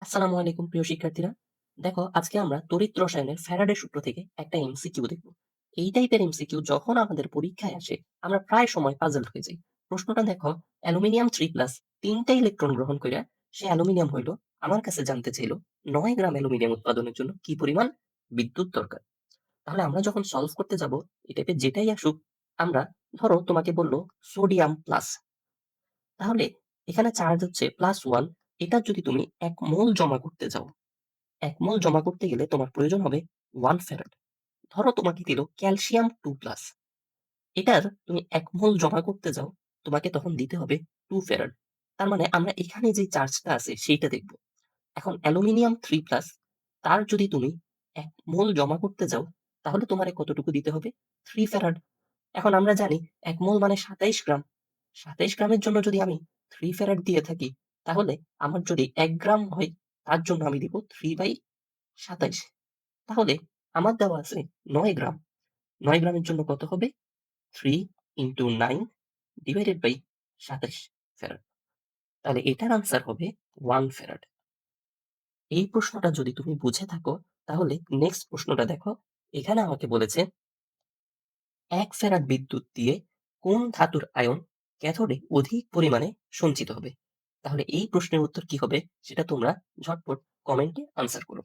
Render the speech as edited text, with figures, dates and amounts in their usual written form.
আসসালামু আলাইকুম প্রিয় শিক্ষার্থীরা। দেখো আজকে আমরা তড়িৎ রসায়নের ফ্যারাডের সূত্র থেকে একটা এমসিকিউ দেখব। এই টাইপের এমসিকিউ যখন আমাদের পরীক্ষায় আসে আমরা প্রায় সময় পাজলড হয়ে যাই। প্রশ্নটা দেখো, অ্যালুমিনিয়াম 3+ তিনটা ইলেকট্রন গ্রহণ কইরা সে অ্যালুমিনিয়াম হইল। আমার কাছে জানতে চাইলো 9 গ্রাম অ্যালুমিনিয়াম উৎপাদনের জন্য কি পরিমাণ বিদ্যুৎ দরকার। তাহলে আমরা যখন সলভ করতে যাব এই টাইপের যেটাই আসুক, আমরা ধরো তোমাকে বললো সোডিয়াম প্লাস, তাহলে এখানে চার্জ হচ্ছে +1। এটা যদি তুমি 1 মোল জমা করতে যাও, 1 মোল জমা করতে গেলে তোমার প্রয়োজন হবে 1 ফ্যারাড। ধরো তোমাকে দিল ক্যালসিয়াম 2+, এটার তুমি 1 মোল জমা করতে যাও, তোমাকে তখন দিতে হবে 2 ফ্যারাড। তার মানে আমরা এখানে যে চার্জটা আছে সেইটা দেখব। এখন অ্যালুমিনিয়াম 3+, তার যদি তুমি 1 মোল জমা করতে যাও, তাহলে তোমারে কতটুকু দিতে হবে? 3 ফ্যারাড। এখন আমরা জানি 1 মোল মানে 27 গ্রাম। 27 গ্রামের জন্য যদি আমি 3 ফ্যারাড দিয়ে থাকি, তাহলে আমার যদি 1 গ্রাম হয়, তার জন্য আমি দিব 3/27। তাহলে আমার দেওয়া আছে 9 গ্রাম। 9 গ্রামের জন্য কত হবে? 3 ইনটু 9 ডিভাইডেড বাই 27 ফ্যারাড। তাহলে এটার আনসার হবে 1 ফ্যারাড। এই প্রশ্নটা যদি তুমি বুঝে থাকো, তাহলে নেক্সট প্রশ্নটা দেখো। এখানে আমাকে বলেছে 1 ফ্যারাড বিদ্যুৎ দিয়ে কোন ধাতুর আয়ন ক্যাথোডে অধিক পরিমাণে সঞ্চিত হবে। তাহলে এই প্রশ্নের উত্তর কি হবে সেটা তোমরা ঝটপট কমেন্টে আনসার করো।